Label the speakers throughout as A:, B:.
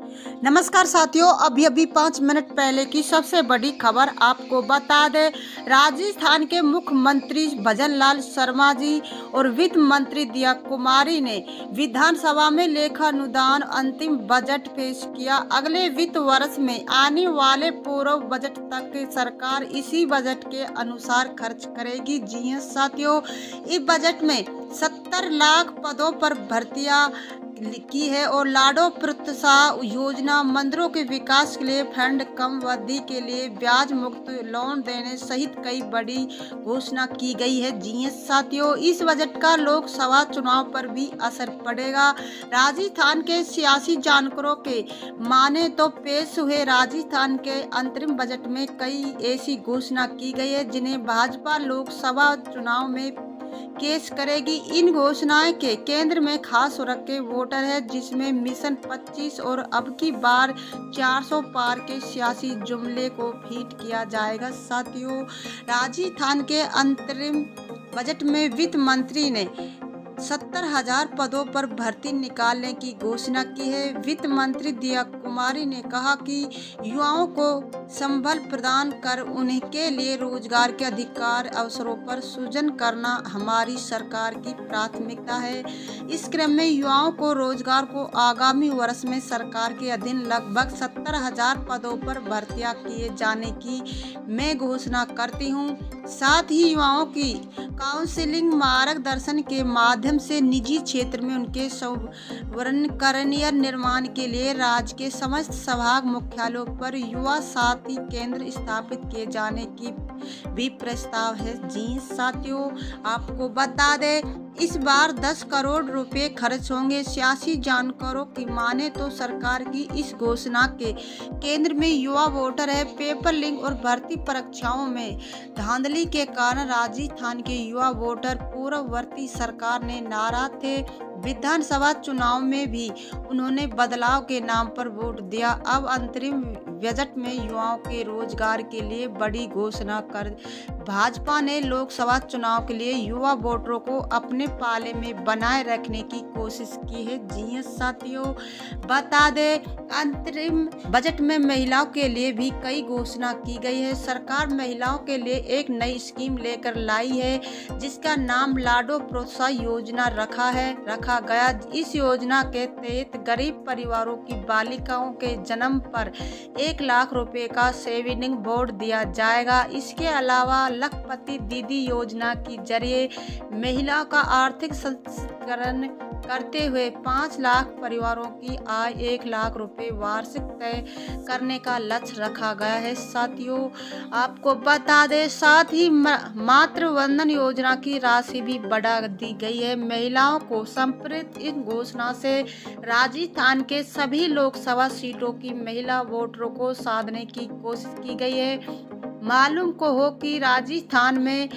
A: नमस्कार साथियों, अभी अभी 5 मिनट पहले की सबसे बड़ी खबर आपको बता दें। राजस्थान के मुख्यमंत्री भजनलाल शर्मा जी और वित्त मंत्री दिया कुमारी ने विधानसभा में लेखानुदान अंतिम बजट पेश किया। अगले वित्त वर्ष में आने वाले पूर्व बजट तक सरकार इसी बजट के अनुसार खर्च करेगी। जी हां साथियों, इस बजट में 70 लाख पदों पर भर्तियां की है और लाडो प्रोत्साहन योजना, मंदिरों के विकास के लिए फंड, कम अवधि के लिए ब्याज मुक्त लोन देने सहित कई बड़ी घोषणा की गई है। जी हां साथियों, इस बजट का लोकसभा चुनाव पर भी असर पड़ेगा। राजस्थान के सियासी जानकारों के माने तो पेश हुए राजस्थान के अंतरिम बजट में कई ऐसी घोषणा की गई है जिन्हें भाजपा लोकसभा चुनाव में केस करेगी। इन घोषणाएं के केंद्र में खास वर्ग के वोटर है, जिसमें मिशन 25 और अब की बार 400 पार के सियासी जुमले को फिट किया जाएगा। साथियों, राजस्थान के अंतरिम बजट में वित्त मंत्री ने 70,000 पदों पर भर्ती निकालने की घोषणा की है। वित्त मंत्री दिया कुमारी ने कहा कि युवाओं को संबल प्रदान कर उनके लिए रोजगार के अधिकार अवसरों पर सृजन करना हमारी सरकार की प्राथमिकता है। इस क्रम में युवाओं को रोजगार को आगामी वर्ष में सरकार के अधीन लगभग 70,000 पदों पर भर्तियां किए जाने की मैं घोषणा करती हूं। साथ ही युवाओं की काउंसलिंग मार्गदर्शन के माध्यम से निजी क्षेत्र में उनके सवर्णीकरणीय निर्माण के लिए राज्य के समस्त संभाग मुख्यालयों पर युवा साथी केंद्र स्थापित किए जाने की भी प्रस्ताव है। जी साथियों, आपको बता दें इस बार 10 करोड़ रुपए खर्च होंगे। सियासी जानकारों की माने तो सरकार की इस घोषणा के केंद्र में युवा वोटर है। पेपर लीक और भर्ती परीक्षाओं में धांधली के कारण राजस्थान के युवा वोटर पूर्ववर्ती सरकार ने नाराज थे। विधानसभा चुनाव में भी उन्होंने बदलाव के नाम पर वोट दिया। अब अंतरिम बजट में युवाओं के रोजगार के लिए बड़ी घोषणा कर भाजपा ने लोकसभा चुनाव के लिए युवा वोटरों को अपने पाले में बनाए रखने की कोशिश की है। जी साथियों, बता दें अंतरिम बजट में महिलाओं के लिए भी कई घोषणा की गई है। सरकार महिलाओं के लिए एक नई स्कीम लेकर लाई है, जिसका नाम लाडो प्रोत्साहन योजना रखा गया। इस योजना के तहत गरीब परिवारों की बालिकाओं के जन्म पर 1 लाख रुपए का सेविंग बोर्ड दिया जाएगा। इसके अलावा लखपति दीदी योजना के जरिए महिलाओं का आर्थिक सशक्तिकरण करते हुए 5 लाख परिवारों की आय 1 लाख रुपए वार्षिक तय करने का लक्ष्य रखा गया है। साथियों, आपको बता दें साथ ही मातृ वंदन योजना की राशि भी बढ़ा दी गई है। महिलाओं को संप्रेरित इन घोषणा से राजस्थान के सभी लोकसभा सीटों की महिला वोटरों को साधने की कोशिश की गई है। मालूम को हो कि राजस्थान में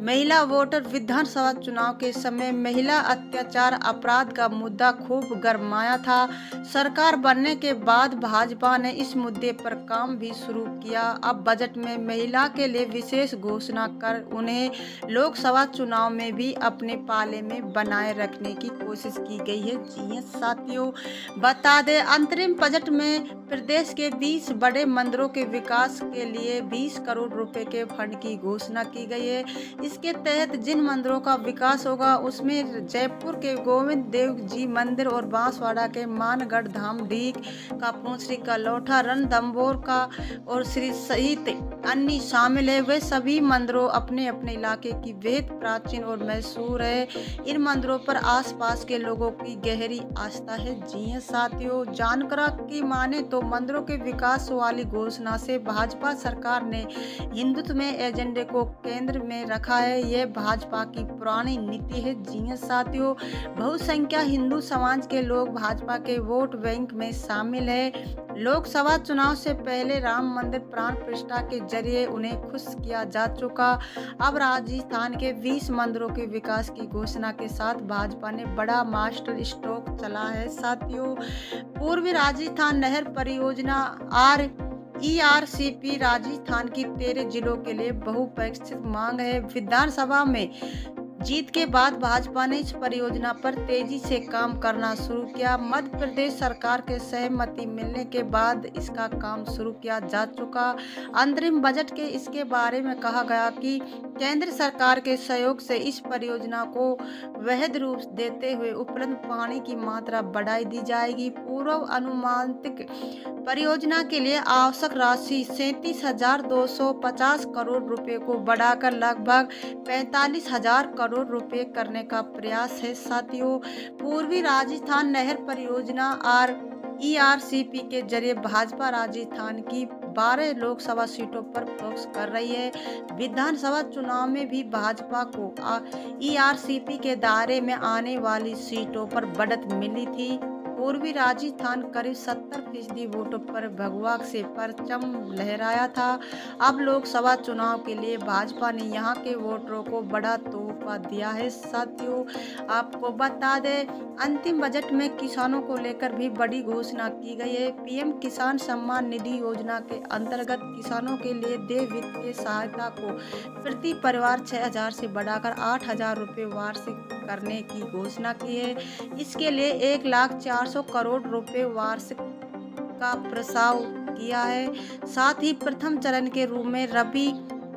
A: महिला वोटर विधानसभा चुनाव के समय महिला अत्याचार अपराध का मुद्दा खूब गरमाया था। सरकार बनने के बाद भाजपा ने इस मुद्दे पर काम भी शुरू किया। अब बजट में महिला के लिए विशेष घोषणा कर उन्हें लोकसभा चुनाव में भी अपने पाले में बनाए रखने की कोशिश की गई है। जी साथियों, बता दें अंतरिम बजट में प्रदेश के 20 बड़े मंदिरों के विकास के लिए 20 करोड़ रुपए के फंड की घोषणा की गई है। इसके तहत जिन मंदिरों का विकास होगा उसमें जयपुर के गोविंद देव जी मंदिर और बांसवाड़ा के मानगढ़ धाम, डीग का श्री कलौठा, रणथंभौर का और श्री सहित अन्य शामिल है। वे सभी मंदिरों अपने अपने इलाके की बेहद प्राचीन और मशहूर है। इन मंदिरों पर आसपास के लोगों की गहरी आस्था है। जी साथियों, जानकारों की माने तो मंदिरों के विकास वाली घोषणा से भाजपा सरकार ने हिंदुत्व में एजेंडे को केंद्र में रखा है। यह भाजपा की पुरानी नीति है। जी साथियों, बहुसंख्या हिंदू समाज के लोग भाजपा के वोट बैंक में शामिल है। लोकसभा चुनाव से पहले राम मंदिर प्राण प्रतिष्ठा के जरिए उन्हें खुश किया जा चुका। अब राजस्थान के 20 मंदिरों के विकास की घोषणा के साथ भाजपा ने बड़ा मास्टर स्ट्रोक चला है। साथियों, पूर्वी राजस्थान नहर परियोजना ERCP राजस्थान की 13 जिलों के लिए बहुप्रतीक्षित मांग है। विधानसभा में जीत के बाद भाजपा ने इस परियोजना पर तेजी से काम करना शुरू किया। मध्य प्रदेश सरकार के सहमति मिलने के बाद इसका काम शुरू किया जा चुका। अंतरिम बजट के इसके बारे में कहा गया कि केंद्र सरकार के सहयोग से इस परियोजना को वैध रूप देते हुए उपलब्ध पानी की मात्रा बढ़ाई दी जाएगी। पूर्व अनुमानित परियोजना के लिए आवश्यक राशि 37,250 करोड़ रुपए को बढ़ाकर लगभग 45,000 करोड़ रुपए करने का प्रयास है। साथियों, पूर्वी राजस्थान नहर परियोजना ERCP के जरिए भाजपा राजस्थान की 12 लोकसभा सीटों पर फोकस कर रही है। विधानसभा चुनाव में भी भाजपा को ERCP के दायरे में आने वाली सीटों पर बढ़त मिली थी। पूर्वी राजस्थान करीब 70% वोटों पर भगवा से परचम लहराया था। अब लोकसभा चुनाव के लिए भाजपा ने यहां के वोटरों को बड़ा तोहफा दिया है। साथियों, आपको बता दें, अंतिम बजट में किसानों को लेकर भी बड़ी घोषणा की गई है। PM किसान सम्मान निधि योजना के अंतर्गत किसानों के लिए देय वित्तीय सहायता को प्रति परिवार 6,000 से बढ़ाकर 8,000 रुपये वार्षिक करने की घोषणा की है। इसके लिए 1,04,00,000 करोड़ रुपए वार्षिक का प्रस्ताव किया है। साथ ही प्रथम चरण के रूप में रबी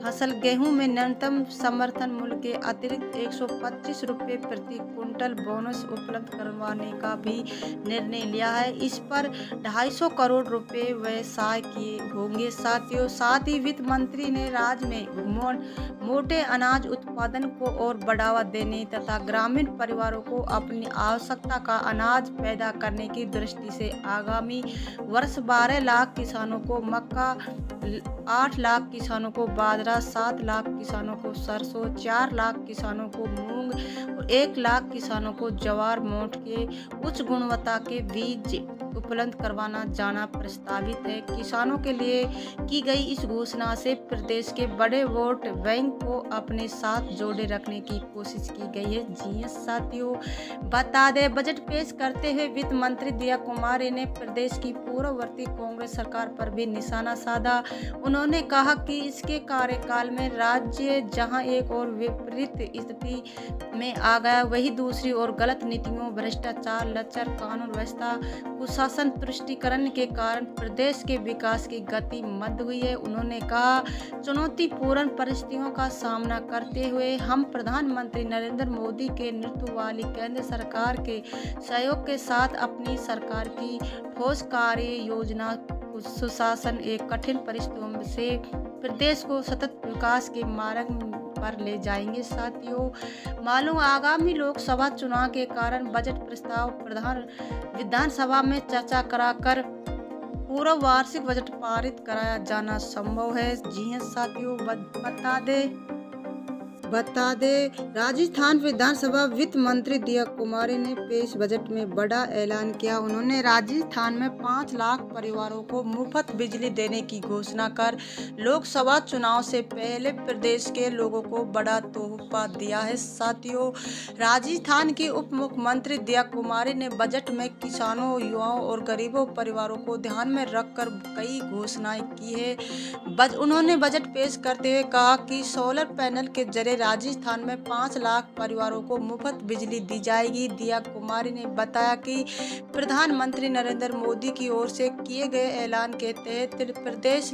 A: फसल गेहूं में न्यूनतम समर्थन मूल्य के अतिरिक्त 125 रुपये प्रति क्विंटल बोनस उपलब्ध करवाने का भी निर्णय लिया है। इस पर 250 करोड़ रुपए व्यवसाय किए होंगे। साथियों, साथ ही वित्त मंत्री ने राज्य में मोटे अनाज उत्पादन को और बढ़ावा देने तथा ग्रामीण परिवारों को अपनी आवश्यकता का अनाज पैदा करने की दृष्टि से आगामी वर्ष 12 लाख किसानों को मक्का, 8 लाख किसानों को बाजरा, 7 लाख किसानों को सरसों, 4 लाख किसानों को मूंग और 1 लाख किसानों को ज्वार मोठ के उच्च गुणवत्ता के बीज उपलब्ध करवाना जाना प्रस्तावित है। किसानों के लिए की गई इस घोषणा से प्रदेश के बड़े वोट बैंक को अपने साथ जोड़े रखने की कोशिश की गई है। जी साथियों, बता दें, बजट पेश करते हुए वित्त मंत्री दिया कुमारी ने प्रदेश की पूर्ववर्ती कांग्रेस सरकार पर भी निशाना साधा। उन्होंने कहा कि इसके कार्यकाल में राज्य जहां एक और विपरीत स्थिति में आ गया, वही दूसरी ओर गलत नीतियों, भ्रष्टाचार, लचर कानून व्यवस्था, कुशासन, तुष्टीकरण के कारण प्रदेश के विकास की गति मंद हुई है। उन्होंने कहा, चुनौतीपूर्ण परिस्थितियों का सामना करते हुए हम प्रधानमंत्री नरेंद्र मोदी के नेतृत्व वाली केंद्र सरकार के सहयोग के साथ अपनी सरकार की ठोस कार्य योजना, सुशासन एक कठिन परिस्थितियों से प्रदेश को सतत विकास के मार्ग पर ले जाएंगे। साथियों, मालूम आगामी लोकसभा चुनाव के कारण बजट प्रस्ताव विधानसभा में चर्चा कराकर पूरा वार्षिक बजट पारित कराया जाना संभव है। जी हाँ साथियों, बता दे राजस्थान विधानसभा वित्त मंत्री दिया कुमारी ने पेश बजट में बड़ा ऐलान किया। उन्होंने राजस्थान में 5 लाख परिवारों को मुफ्त बिजली देने की घोषणा कर लोकसभा चुनाव से पहले प्रदेश के लोगों को बड़ा तोहफा दिया है। साथियों, राजस्थान की उप मुख्यमंत्री दिया कुमारी ने बजट में किसानों, युवाओं और गरीबों परिवारों को ध्यान में रखकर कई घोषणाएं की है। उन्होंने बजट पेश करते हुए कहा कि सोलर पैनल के जरिए राजस्थान में 5 लाख परिवारों को मुफ्त बिजली दी जाएगी। दिया कुमारी ने बताया कि प्रधानमंत्री नरेंद्र मोदी की ओर से किए गए ऐलान के तहत प्रदेश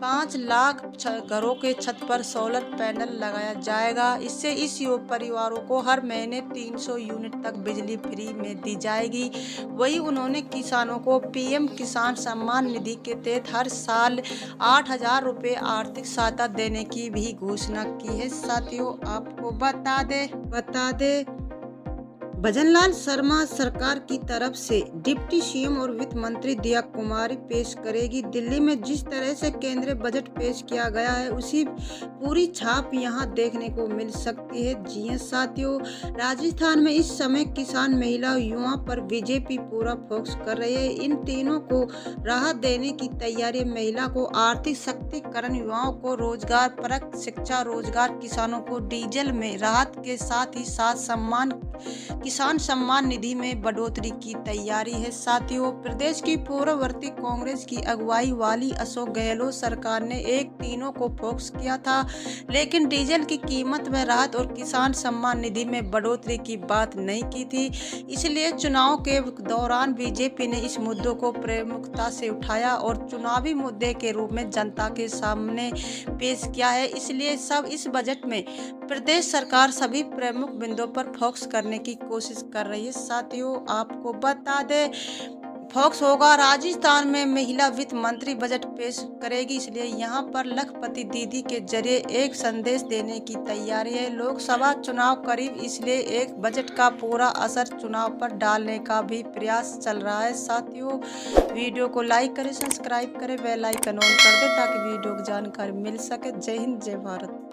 A: 5 लाख घरों के छत पर सोलर पैनल लगाया जाएगा। इससे इस परिवारों को हर महीने 300 यूनिट तक बिजली फ्री में दी जाएगी। वही उन्होंने किसानों को PM किसान सम्मान निधि के तहत हर साल 8,000 रुपये आर्थिक सहायता देने की भी घोषणा की है। साथियों, आपको बता दे भजनलाल शर्मा सरकार की तरफ से डिप्टी CM और वित्त मंत्री दिया कुमारी पेश करेगी। दिल्ली में जिस तरह से केंद्रीय बजट पेश किया गया है, उसी पूरी छाप यहां देखने को मिल सकती है। जी हां साथियों, राजस्थान में इस समय किसान, महिला, युवा पर बीजेपी पूरा फोकस कर रही है। इन तीनों को राहत देने की तैयारी, महिला को आर्थिक शक्तिकरण, युवाओं को रोजगार परक शिक्षा रोजगार, किसानों को डीजल में राहत के साथ ही साथ सम्मान किसान सम्मान निधि में बढ़ोतरी की तैयारी है। साथियों, प्रदेश की पूर्ववर्ती कांग्रेस की अगुवाई वाली अशोक गहलोत सरकार ने एक तीनों को फोकस किया था, लेकिन डीजल की कीमत में राहत और किसान सम्मान निधि में बढ़ोतरी की बात नहीं की थी। इसलिए चुनाव के दौरान बीजेपी ने इस मुद्दों को प्रमुखता से उठाया और चुनावी मुद्दे के रूप में जनता के सामने पेश किया है। इसलिए सब इस बजट में प्रदेश सरकार सभी प्रमुख बिंदुओं पर फोकस करने की कोशिश कर रही है। साथियों, आपको बता दें, फोकस होगा राजस्थान में महिला वित्त मंत्री बजट पेश करेगी, इसलिए यहां पर लखपति दीदी के जरिए एक संदेश देने की तैयारी है। लोकसभा चुनाव करीब, इसलिए एक बजट का पूरा असर चुनाव पर डालने का भी प्रयास चल रहा है। साथियों, वीडियो को लाइक करें, सब्सक्राइब करें, बेल आइकन ऑन कर दें ताकि वीडियो की जानकारी मिल सके। जय हिंद, जय भारत।